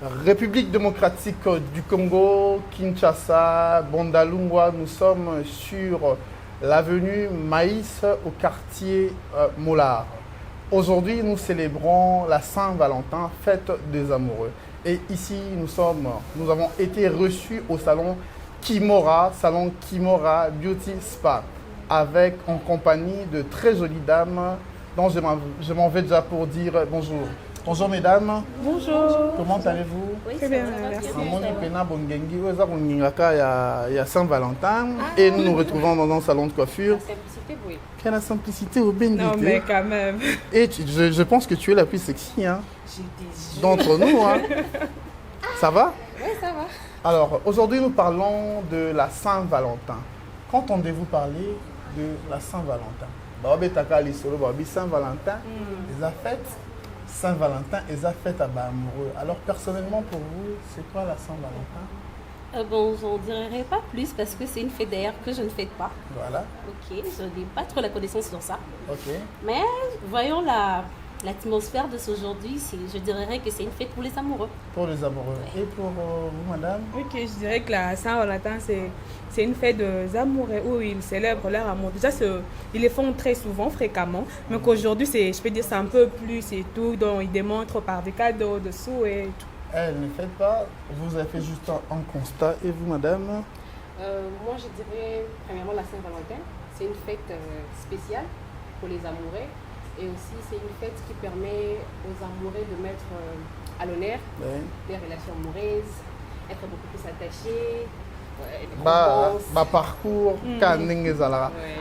République démocratique du Congo, Kinshasa, Bondalungwa, nous sommes sur l'avenue Maïs au quartier Mollard. Aujourd'hui, nous célébrons la Saint-Valentin, fête des amoureux. Et ici, nous avons été reçus au salon Kimora Beauty Spa, en compagnie de très jolies dames dont je m'en vais déjà pour dire bonjour. Bonjour mesdames. Bonjour. Comment allez-vous? Oui, très bien, merci. Il y a Saint-Valentin et nous nous retrouvons dans un salon de coiffure. La simplicité, oui. Quelle la simplicité au bénédicte. Non, mais quand même. Et je pense que tu es la plus sexy d'entre nous. Hein. Ça va? Oui, ça va. Alors, aujourd'hui, nous parlons de la Saint-Valentin. Qu'entendez-vous parler de la Saint-Valentin? Saint-Valentin, les fêtes. Saint-Valentin et la fête à amoureux. Alors, personnellement, pour vous, c'est quoi la Saint-Valentin? Bon, j'en dirai pas plus parce que c'est une fête d'ailleurs que je ne fête pas. Voilà. Ok, je n'ai pas trop la connaissance sur ça. Ok. Mais voyons l'atmosphère de ce aujourd'hui, je dirais que c'est une fête pour les amoureux. Pour les amoureux. Ouais. Et pour vous, madame? Ok, je dirais que la Saint-Valentin, c'est une fête des amoureux où ils célèbrent leur amour. Déjà, ils le font très souvent, fréquemment. Mais qu'aujourd'hui, je peux dire, c'est un peu plus et tout. Donc, ils démontrent par des cadeaux, des souhaits et tout. Elle ne faites pas. Vous avez fait juste un constat. Et vous, madame? Moi, je dirais, premièrement, la Saint-Valentin, c'est une fête spéciale pour les amoureux. Et aussi, c'est une fête qui permet aux amoureux de mettre à l'honneur des relations amoureuses, être beaucoup plus attachés, parcours.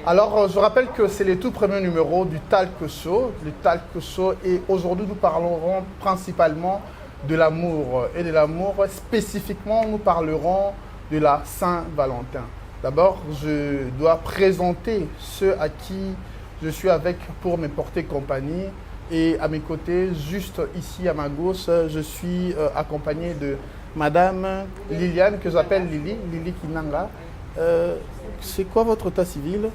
Alors, je rappelle que c'est le tout premier numéro du Talk Show. Le Talk Show. Et aujourd'hui, nous parlerons principalement de l'amour. Et de l'amour, spécifiquement, nous parlerons de la Saint-Valentin. D'abord, je dois présenter ceux à qui je suis avec pour me porter compagnie. Et à mes côtés, juste ici à ma gauche, je suis accompagné de Madame Liliane, que j'appelle Lili Kinanga. C'est quoi votre état civil?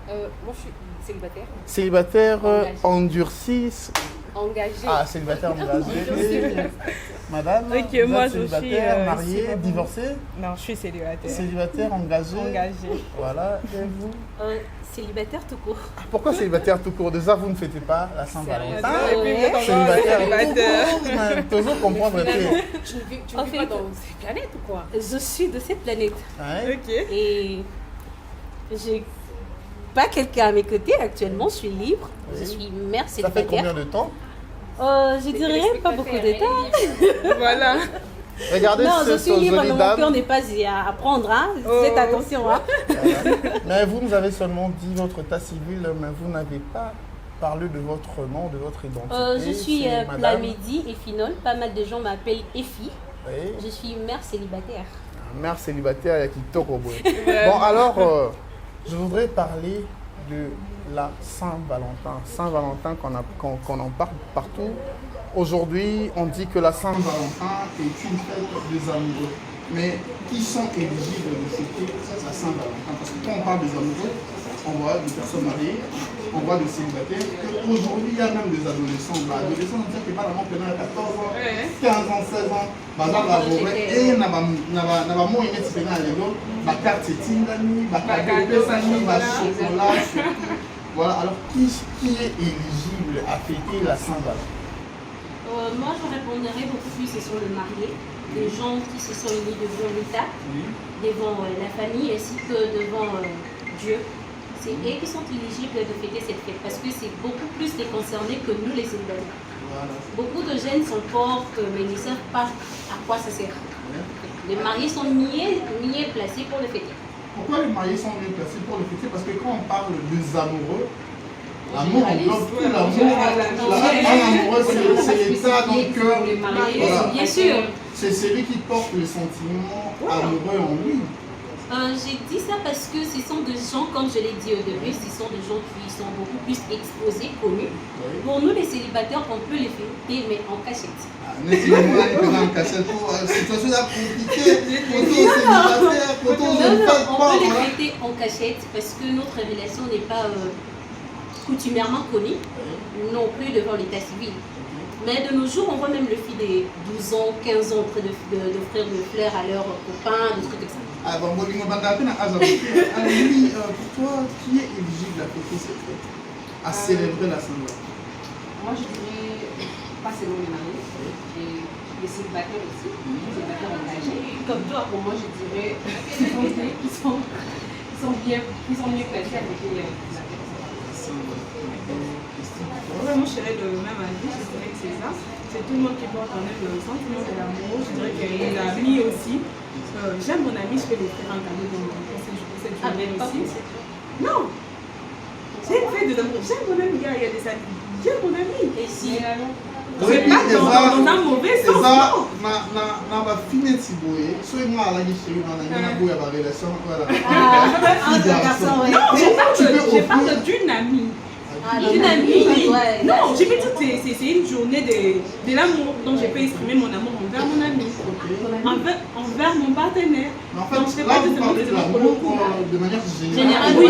Moi, je suis célibataire. Célibataire Engagé. Engagé. Ah, célibataire engagé. Madame, Ok, moi je célibataire, suis mariée, divorcée? Non, je suis célibataire. Célibataire engagé. Engagée. Voilà. Et vous? Célibataire tout court. Pourquoi célibataire tout court? Déjà, vous ne fêtez pas la Saint-Valentin. Et puis, vous êtes encore Célibataire tout court, mais toujours comprendre que... Tu ne vis En pas fait, dans ces planètes ou quoi? Je suis de cette planète. Ouais. Ok. Et j'ai pas quelqu'un à mes côtés actuellement, je suis libre. Je suis mère Ça fait combien célibataire. de temps? Je dirais pas beaucoup de temps. Voilà. Regardez Non, je cette suis libre, jolie mais mon cœur dame. n'est pas à prendre. Hein. Oh. Faites attention. Hein. Voilà. Mais vous nous avez seulement dit votre état civil, mais vous n'avez pas parlé de votre nom, de votre identité. Je suis C'est Plamedi et Finol. Pas mal de gens m'appellent Effie. Oui. Je suis mère célibataire. Mère célibataire, il y a qui toque au bout. Bon, alors, je voudrais parler de la Saint-Valentin. Saint-Valentin qu'on en parle partout. Aujourd'hui, on dit que la Saint-Valentin est une fête des amoureux. Mais qui sont éligibles de fêter la Saint-Valentin? Parce que quand on parle des amoureux, on voit des personnes mariées, on voit des célibataires. Aujourd'hui, il y a même des adolescents. L'adolescent, on dit que par exemple, à 14 ans, 15 ans, 16 ans, et na ba moyen neti pena lelo ba carte tingani ba cadeau pesani ba chocolat surtout. Voilà, alors qui est éligible à fêter la Saint-Valentin? Moi, je répondrai beaucoup plus sur le marié, les gens qui se sont unis devant l'État, devant la famille ainsi que devant Dieu. C'est eux qui sont éligibles de fêter cette fête parce que c'est beaucoup plus les concernés que nous les célibataires. Voilà. Beaucoup de jeunes s'en portent mais ils ne savent pas à quoi ça sert. Les mariés sont mieux placés pour le fêter. Pourquoi les mariés sont mieux placés pour le fêter? Parce que quand on parle des amoureux, l'amour englobe tout l'amour. Un amoureux, c'est l'état, donc Les mariés, voilà. bien sûr. C'est celui qui porte les sentiments amoureux en lui. J'ai dit ça parce que ce sont des gens, comme je l'ai dit au début, ce sont des gens qui sont beaucoup plus exposés, connus. Oui. Pour nous, les célibataires, on peut les fêter, mais en cachette. N'est-ce pas en cachette pour situation là compliquée, pour tous les célibataires, pour tous les Non, femmes, on peut les fêter en cachette parce que notre relation n'est pas coutumièrement connue, non plus devant l'état civil. Mais de nos jours, on voit même le fille des 12 ans, 15 ans en train d'offrir de fleurs à leurs copains, des trucs comme ça. Ah bon, pour toi, qui est éligible à fêter cette fête, à célébrer la Saint-Valentin? Moi, je dirais pas seulement les mariés, et les célibataires aussi, les célibataires engagés. Comme toi, pour moi, je dirais qui sont mieux placés avec les Ouais, moi, je serais de même avis, je dirais que c'est ça. C'est tout le monde qui porte en elle le sentiment de l'amour. Je dirais qu'il a mis aussi. J'aime mon ami, je peux lui faire un cadeau pour cette journée aussi. Non! J'ai une fête de l'amour. J'aime mon ami, il y a des amis. J'aime mon ami. Et si c'est pas dans un mauvais sens. Na ba fine si boye, so moi la chérie na boye ba relation voilà. Non, je parle d'une amie. Une amie, ouais. Non, je peux dire que c'est une journée de l'amour dont je peux exprimer mon amour envers mon ami, envers mon partenaire. Mais en fait, donc, je ne là, pas vous parlez de l'amour de manière générale. Oui,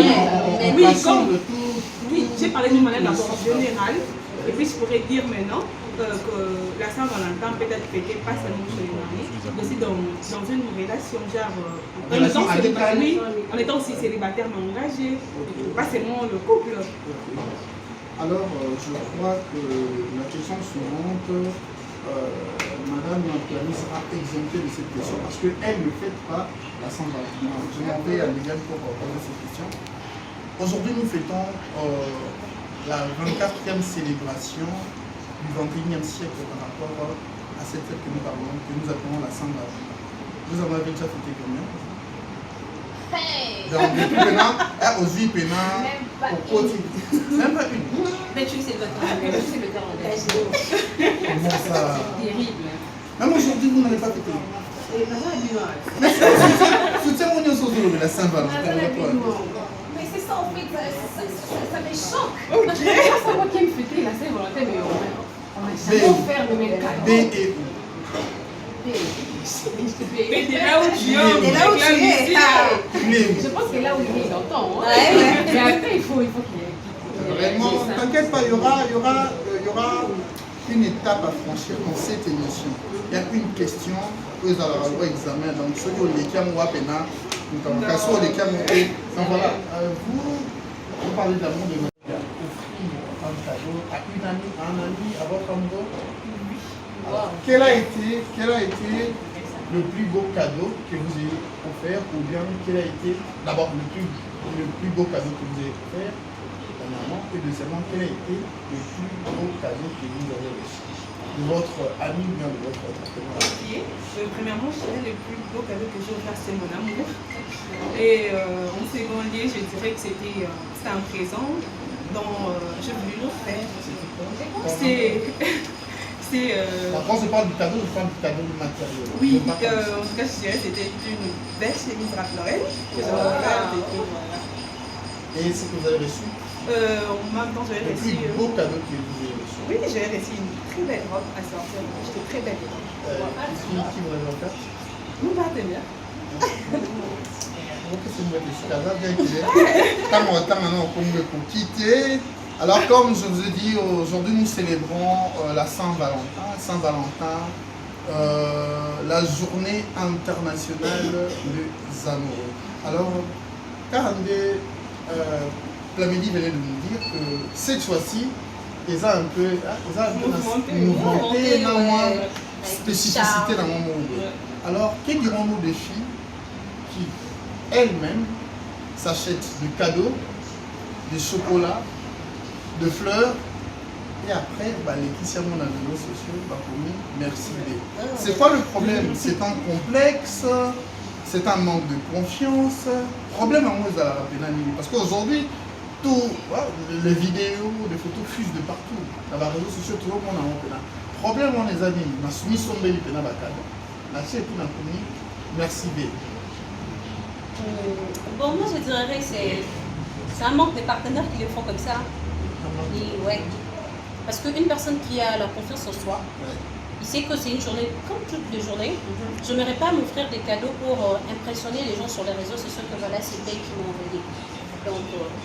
oui, j'ai parlé d'une manière d'abord générale. Et puis je pourrais dire maintenant que la Saint-Valentin peut être fêtée pas seulement chez les mariés, mais aussi dans une relation, en étant aussi célibataire mais engagé, pas seulement le couple. Alors, je crois que la question suivante, Madame Nantiani sera exemptée de cette question parce qu'elle ne fête pas la Saint-Valentin. Je m'en vais à Liliane pour poser cette question. Aujourd'hui, nous fêtons la 24e célébration du 21e siècle par rapport à cette fête que nous appelons la Saint-Valentin. Vous en avez déjà fêté combien? Donc, depuis maintenant, aux vies pénales, au quotidien. Même pas une. Mais tu sais le temps engagé. Comment ça? terrible. Même aujourd'hui, vous n'allez pas fêter. Soutien mon Dieu sur la Saint-Valentin. Mais c'est ça en fait, ça me choque. C'est moi qui aime fêter la Saint-Valentin, mais on va jamais faire le même cadeau. B et O. Mais c'est là où tu es. Je pense que là où il est, il entend. Mais après, il faut qu'il y ait. Vraiment, t'inquiète pas, il y aura une étape à franchir dans cette émission. Il y a une question que vous allez examiner. Donc, ceux qui ont les caméras ou à peine, donc voilà, vous parlez d'amour de manière offrir un cadeau à une amie, à un ami, à votre amoureux. Alors, quel a été le plus beau cadeau que vous ayez offert, ou bien quel a été d'abord le plus beau cadeau que vous avez offert, premièrement, et deuxièmement, quel a été le plus beau cadeau que vous avez reçu de votre ami ou bien de votre partenaire? Premièrement, je dirais le plus beau cadeau que j'ai offert, c'est mon amour. Et en second lieu, je dirais que c'était un présent dont je voulais l'offrir. Quand je parle du cadeau, je parle du cadeau matériel. Oui, en tout cas, je dirais que c'était une belle chemise Ralph Lauren que j'avais offerte. Et ce que vous avez reçu? En même temps, j'avais reçu. Le plus beau cadeau que vous avez reçu? Oui, j'avais reçu une très belle robe à sortir. J'étais très belle. Qui vous l'avez offert? Mon partenaire. Alors, comme je vous ai dit, aujourd'hui nous célébrons la Saint-Valentin. Saint-Valentin, la journée internationale des amoureux. Alors, Karandé Plamedi venait de nous dire que cette fois-ci, ils ont un peu nouveauté, spécificité dans mon monde. Alors, que dirons-nous des filles qui, elles-mêmes, s'achètent des cadeaux, des chocolats, de fleurs, et après, les qui sont dans les réseaux sociaux, merci. C'est quoi le problème? C'est un complexe, c'est un manque de confiance. Problème à moi, parce qu'aujourd'hui, tout, les vidéos, les photos fusent de partout. Dans les réseaux sociaux, tout le monde a un problème, on les a dit, on a soumis son bébé, on a merci B. Bon, moi je dirais que c'est un manque de partenaires qui le font comme ça. Et, ouais. Parce qu'une personne qui a la confiance en soi, il sait que c'est une journée comme toutes les journées. Je n'aimerais pas m'offrir des cadeaux pour impressionner les gens sur les réseaux sociaux que voilà, c'est elle qui m'a envoyé. Donc,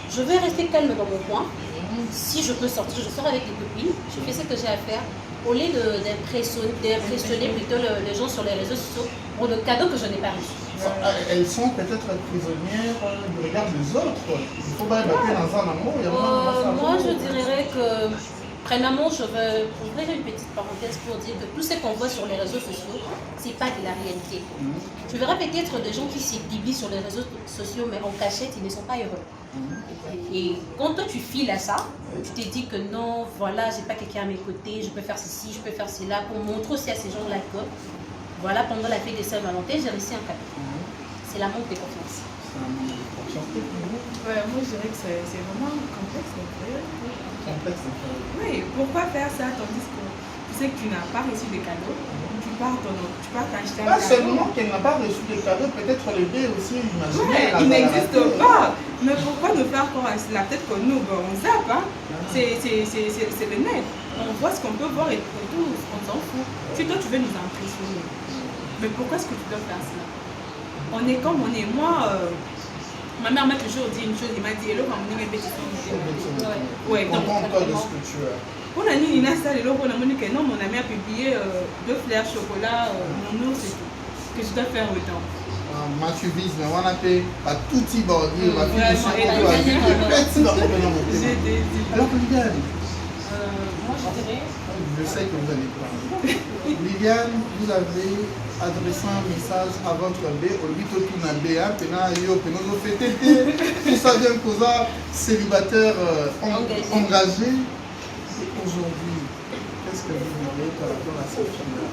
je vais rester calme dans mon coin. Si je peux sortir, je sors avec des copines, je fais ce que j'ai à faire. au lieu d'impressionner plutôt les gens sur les réseaux sociaux pour le cadeau que je n'ai pas reçu. Elles sont peut-être prisonnières du regard des autres. Il faut pas être dans un amour. Moi, je dirais que, premièrement, je veux ouvrir une petite parenthèse pour dire que tout ce qu'on voit sur les réseaux sociaux, ce n'est pas de la réalité. Tu verras peut-être des gens qui s'exhibent sur les réseaux sociaux, mais en cachette, ils ne sont pas heureux. Et quand toi tu files à ça, tu te dis que non, voilà, j'ai pas quelqu'un à mes côtés, je peux faire ceci, je peux faire cela, pour montrer aussi à ces gens-là que, voilà, pendant la fête de Saint-Valentin, j'ai réussi un cadeau. C'est la manque de confiance. Ouais, moi je dirais que c'est vraiment complexe d'intérieur. Complexe d'intérieur. Oui, pourquoi faire ça tandis que tu sais que tu n'as pas reçu de cadeau, tu pars t'acheter un Pas cadeau. seulement qu'elle n'a pas reçu de cadeau, peut-être les deux aussi imaginaires. Ouais, il n'existe pas. Mais pourquoi nous faire croire à cela? Peut-être que nous, on zappe, hein. C'est le net. On voit ce qu'on peut voir et tout, on s'en fout. Si toi tu veux nous impressionner, mais pourquoi est-ce que tu dois faire cela? On est comme on est. Moi, ma mère m'a toujours dit une chose, il m'a dit, hello, quand on est petit, ouais, donc, Contente-toi de ce que tu as. on a dit, il a ça, hello, on a dit que non, mon ami a publié 2 fleurs chocolat, mon ours et tout. Que je dois faire autant. Mathieu Vise, mais on a fait à tout petit bordier, ma fille de Vraiment, chez et la moi, dernière, j'ai des alors, Liliane, Moi, je dirais. je sais que vous allez parler. Liliane, vous avez adressé un message à votre B, au lieu de tout un B, tout ça vient causer célibataire engagé. Et aujourd'hui, qu'est-ce que vous voulez par rapport à cette fille-là?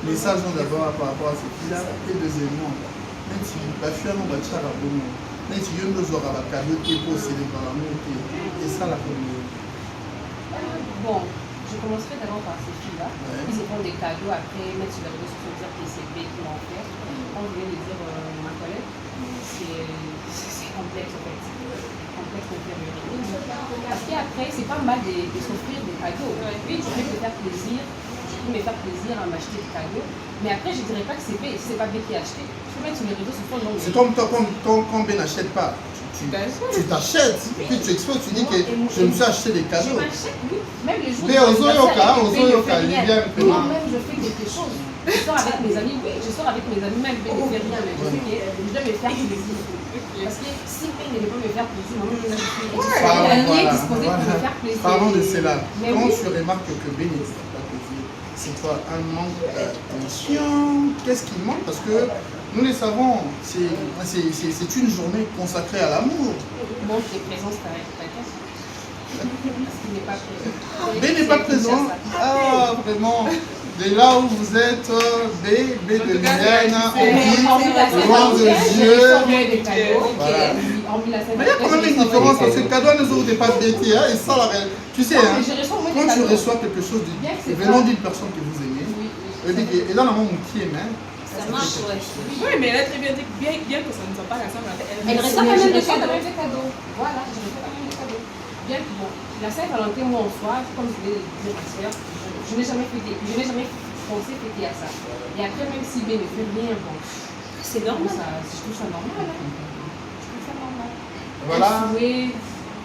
Message d'abord par rapport à cette fille-là, et deuxièmement, même si la fille n'a pas de bon, même si il y a un cadeau qui est pour célébrer l'amour, et ça la première. Bon, je commencerai d'abord par ces filles-là. Ouais. Ils se font des cadeaux, après mettre sur les réseaux sociaux, dire que c'est B qui l'ont fait. Comme vient de dire ma collègue, c'est complexe en fait. Complexe d'intérieur. Parce qu'après, c'est pas mal de s'offrir des cadeaux. Oui, je vais me faire plaisir. Je peux me faire plaisir à m'acheter des cadeaux. Mais après, je dirais pas que c'est B. Si c'est pas B qui a acheté, je peux mettre sur les réseaux sociaux. C'est comme toi, quand Ben n'achète pas. Tu t'achètes, puis tu exposes, tu dis que je me suis acheté des Je cadeaux. m'achète, oui. Même les jours Mais aux Oyoka, Liliane, moi-même, je fais quelque chose. Je sors avec mes amis, oui, je sors avec mes amis, même Ben ne fait rien, mais je sais que je dois me faire plaisir. Parce que si Ben ne veut me faire plaisir, moi-même, je suis disposée pour me faire plaisir. Parlons de cela. Mais Quand oui. tu remarques que Ben n'existe pas plaisir, c'est quoi? Un manque d'attention? Qu'est-ce qui manque? Parce que nous le savons, c'est une journée consacrée à l'amour. Manque de présence caractère. Parce qu'il n'est pas présent. B n'est pas présent. Ah, vraiment. De là où vous êtes, B de Liliane, loin de Dieu. Voilà. Mais il y a quand même une différence parce que le cadeau ne nous pas bêté. Et ça, la réalité. Tu sais, hein, quand tu reçois quelque chose venant d'une personne que vous aimez, et là, la maman qui aime, Ça marche, ouais. Oui, mais elle a très bien dit que bien que ça ne soit pas la Saint-Valentin, Elle reçoit quand même des cadeaux. Voilà, je reçois quand même des cadeaux. Bien que bon, la Saint-Valentin, moi en soi, comme je l'ai dit à ma soeur, je n'ai jamais pensé fêter à ça. Et après, même si B ne fait rien, bon, C'est normal. je trouve ça normal. Hein. Je trouve ça normal. Voilà. Un souhait,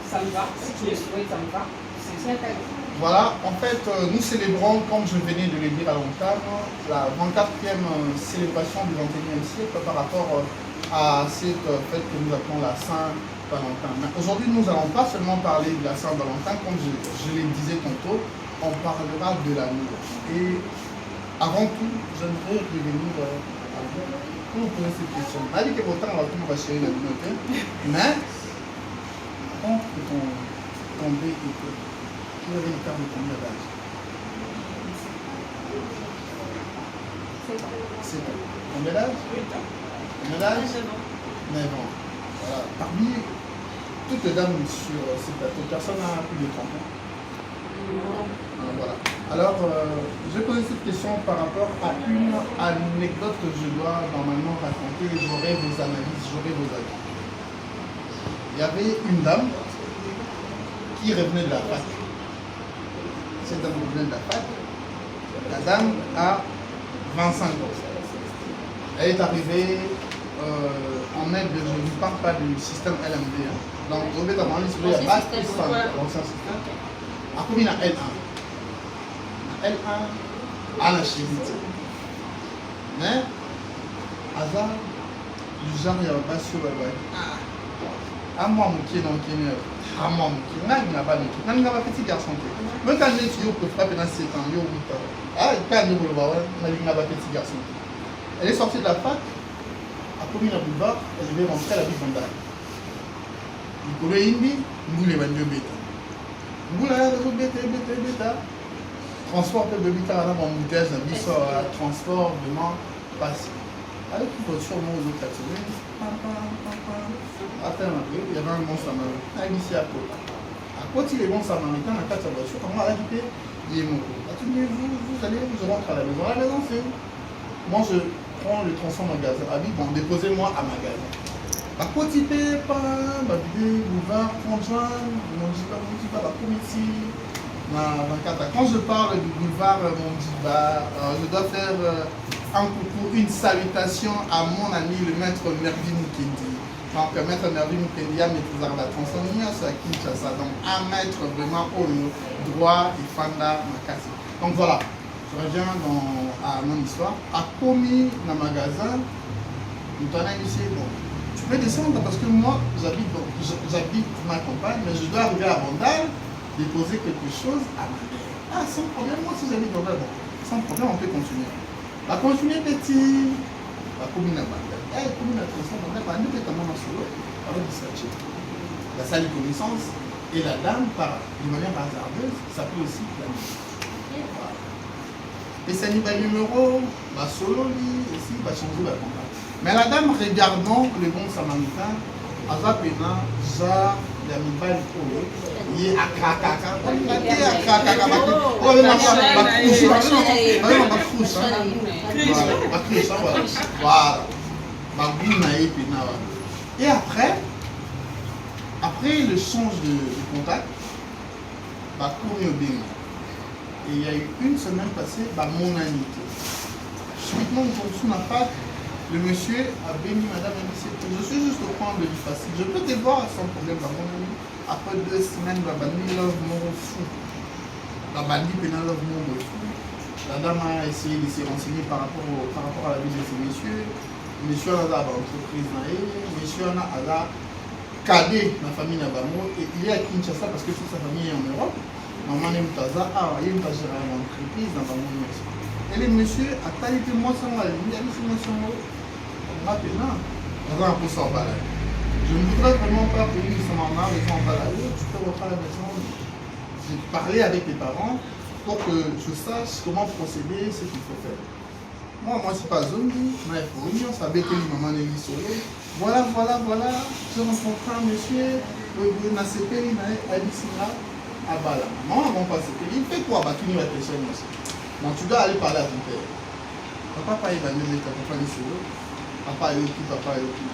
ça me va. Si tu le souhaites, ça me va. C'est aussi un cadeau. Voilà, en fait, nous célébrons, comme je venais de le dire à l'entame, la 24e célébration du 21e siècle par rapport à cette fête que nous appelons la Saint-Valentin. Mais aujourd'hui, nous n'allons pas seulement parler de la Saint-Valentin, comme je le disais tantôt, on parlera de l'amour. Et avant tout, j'aimerais revenir à vous pour vous poser cette question. On a dit que pourtant, on va chérir la communauté, mais entre ton B et toi, vous avez une terme de combien d'âge? 7 ans. Combien d'âge? 8 ans. Combien d'âge? 9 ans. Voilà. Parmi toutes les dames sur ce plateau, personne n'a plus de 30 ans. Voilà. Alors, je posais cette question par rapport à une anecdote que je dois normalement raconter. J'aurai vos analyses, j'aurai vos avis. Il y avait une dame qui revenait de la fac. Cette dame revenait de la fac. La dame a 25 ans. Elle est arrivée en aide, je ne parle pas du système LMD. Hein. Donc, au lieu d'avoir un l'ancien système. Après, il y a L1. elle a la chimie. Mais, hasard, du genre, il y a pas sur le bail. Ah, moi, mon pied dans le pied. Ah, moi, mon pied. Là, il n'a pas de pied. Là, il n'a pas de petit garçon. Même quand il est peut frapper dans 7 ans, il y a 8 ans. Ah, il peut aller au boulevard, il n'a pas de petit garçon. Elle est sortie de la fac, a commis la boulevard, elle devait rentrer à la ville vandale. Il connaît Indi, nous les vendons bêta. Nous là, les bêta. Transport de bêta, on a mon embouteillage, un bissau, transport, vraiment, passe. Avec une voiture, nous, aux autres catégories. Attends un peu, il y avait un bon samaritain. Ah, ici à côté. À côté, les bons samaritains, on a 4 voitures. Comment on a récupéré? Il est mon coup. Vous allez, vous rentrez à la maison. À la maison, c'est où? Moi, je prends le transport magasin. Ah oui, bon, déposez-moi à magasin. À côté, pas, boulevard, 30 juin, mon dit pas, la comité. Quand je parle du boulevard, mon dit je dois faire un coucou, une salutation à mon ami, le maître Mervi Mukendi. Donc, maître Mervi Mukendi a maîtrisé la Tanzanie, c'est à Kinshasa. Donc, un maître vraiment au droit et fanda makasi. Donc, voilà. Je reviens à mon histoire. À commis dans le magasin, nous t'en as ici. Bon, tu peux descendre parce que moi, j'habite ma campagne, mais je dois arriver à Bandal, déposer quelque chose à ma mère. Ah, sans problème, moi, si j'habite Bandal, bon, sans problème, on peut continuer. On va continuer petit. La commune à Bandal. La commune à Bandal, Bandal est tellement solo. Alors, la salle de connaissance et la dame, de manière hasardeuse, ça peut aussi planifier. Et c'est un numéro, solo, ici, va changer la contact. Mais la dame, regardant le bon samaritain, Azapena, Jar, Yamibal, il est à Krakaka. Il est à Krakaka. Oh, il est voilà. Et après le change de contact, et il y a eu une semaine passée, mon amitié. Subitement, on n'a pas. Le monsieur a béni madame et monsieur. Je suis juste au point de lui facile. Je peux te voir sans problème, mon ami. Après 2 semaines, la bandit love mon fou. La bandit pénal love mon fou. La dame a essayé de se renseigner par rapport à la vie de ces messieurs. Monsieur a la entreprise, monsieur a la cadet la famille Nabamo. Et il est à Kinshasa parce que toute sa famille est en Europe. Maman aime Taza, il aime Taza à l'entreprise dans la monde. Et les messieurs, à qualité moi, ça va, il y a des formations. Maintenant, on va un peu s'en balader. Je ne voudrais vraiment pas que lui, son maman, les gens en balader. Tu peux rentrer à la maison. J'ai parlé avec les parents pour que je sache comment procéder, ce qu'il faut faire. Moi, c'est pas zombie, mais il faut venir, ça bête les mamans et les soleils. Voilà. Je rencontre un monsieur, le NACP, il m'a dit là. Ah bah là, maman, on va passer. Il fait quoi? Tu n'y vas pas chez moi aussi. Bon, tu dois aller parler à ton père. Papa, il va me mettre à papa les solo. Papa est qui, papa est qui.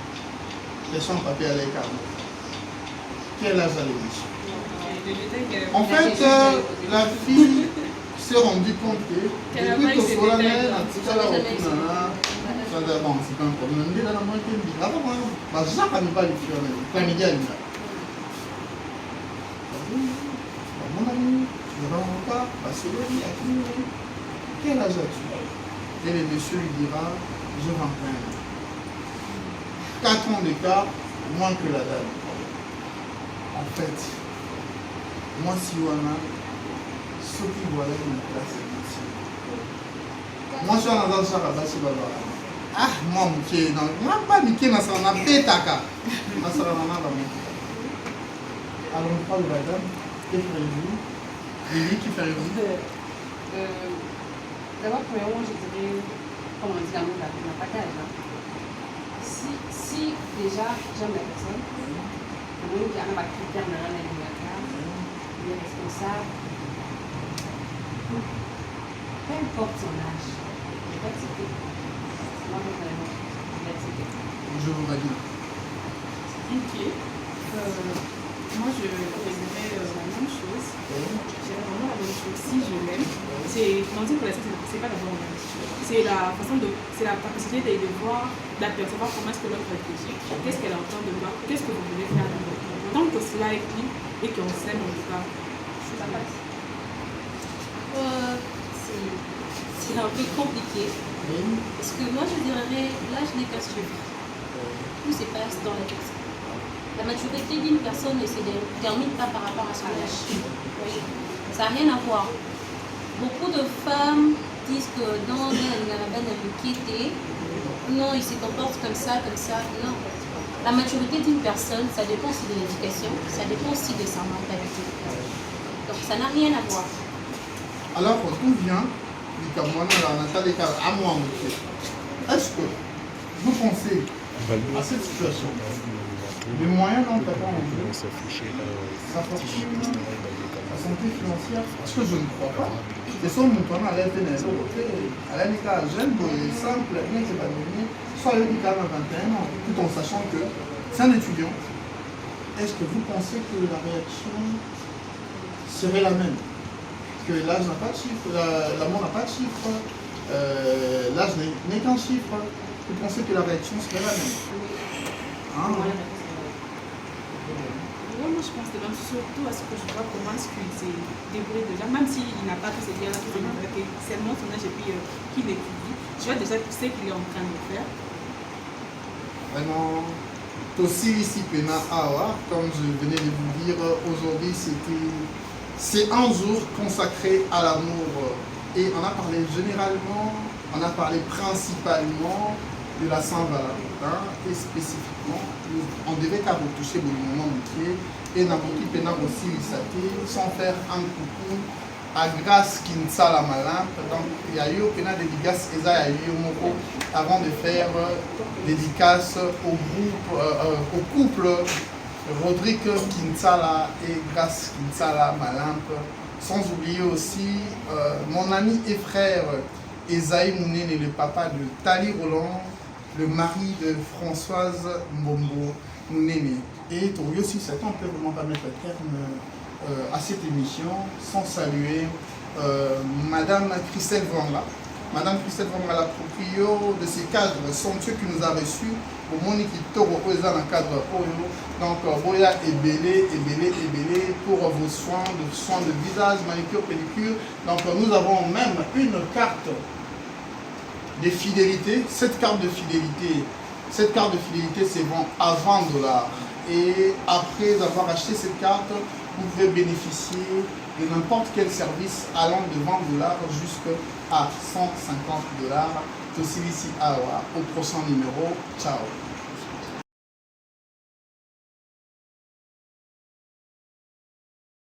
Question papier à l'écart. Quel âge a le monsieur? En fait, la fille s'est rendue compte que depuis que cela n'est un petit peu là, bon, c'est pas un problème. Mais là, la moitié me dit, ah bon, Jacques n'a pas les filles, mais midi à l'heure. Mon ami, je ne rentre pas, parce que lui, à qui quel âge as-tu? Et le monsieur lui dira, je rentre 4 ans d'écart, moins que la dame. En fait, moi, si on a ce qui doit être une classe ici. Moi, je suis en train de faire la base. Ah, moi, Mickey, non, pas Mickey, mais ça en a pétaka. Moi, ça en a la moitié. Alors, on parle de la dame. Que ferez-vous? Lily, qui ferez-vous? D'abord, premièrement, je dirais, comme on dit l'amour, n'a pas qu'à être. Si déjà j'aime la personne, il y a un critère dans la il est responsable, peu importe son âge, il faut accepter. Moi, personnellement, je vais accepter. Je vous valide. Ok. Moi, je dirais la même chose. Je dirais vraiment la même chose. Si je l'aime, c'est pas d'abord la même chose. C'est la façon de, c'est la capacité de voir, d'apercevoir comment est-ce que l'autre réfléchit, qu'est-ce qu'elle entend de moi, qu'est-ce que vous voulez faire de moi. Tant que cela est dit et qu'on s'aime en tout cas, ça passe. C'est c'est un peu compliqué. Parce que moi, je dirais, l'âge n'est qu'un suivi. Tout se passe dans la tête. La maturité d'une personne ne se détermine pas par rapport à son âge. Ça n'a rien à voir. Beaucoup de femmes disent que non, non, il se comporte comme ça, non. La maturité d'une personne, ça dépend aussi de l'éducation, ça dépend aussi de sa mentalité. Donc ça n'a rien à voir. Alors, d'où vient est-ce que vous pensez à cette situation, les moyens dont papa en veut, sa fortune, sa santé financière, parce que je ne crois pas. C'est son montant à l'aide de à l'école jeune, simple, bien que soit le à 21 ans, tout en sachant que c'est un étudiant. Est-ce que vous pensez que la réaction serait la même? Que l'âge n'a pas de chiffre, l'amour n'a pas de chiffre, l'âge n'est qu'un chiffre. Vous pensez que la réaction serait la même? Moi, je pense même surtout à ce que je vois comment est-ce qu'il s'est débrouillé déjà, même s'il n'a pas tous ces liens-là, seulement son âge et puis qu'il étudie, je vois déjà tout ce qu'il est en train de faire. Vraiment, aussi ici, comme je venais de vous dire, aujourd'hui c'est un jour consacré à l'amour. Et on a parlé généralement, on a parlé principalement de la Saint-Valentin et spécifiquement, on devait qu'à retoucher le moment entier et n'importe qui aussi sans faire un coucou à Grâce Kinsala Malamp. Donc il y a eu une dédicace avant de faire dédicace au groupe, au couple Rodrigue Kinsala et Grâce Kinsala Malamp. Sans oublier aussi mon ami et frère Esaïe Mounene, le papa de Tali Roland, le mari de Françoise Mbombo Mounene. Et pour lui aussi, c'est on peut vraiment pas mettre terme à cette émission sans saluer Madame Christelle Vanga. Madame Christelle Vanga, la proprio de ces cadres somptueux qui nous a reçus au Monique Toro dans le cadre Oyo. Donc, Boya est belé pour vos soins de visage, manicure, pédicure. Donc, nous avons même une carte de fidélité. Cette carte de fidélité se vend à 20 $. Et après avoir acheté cette carte, vous pouvez bénéficier de n'importe quel service allant de 20 $ jusqu'à 150 $. Tosili ici au prochain numéro. Ciao.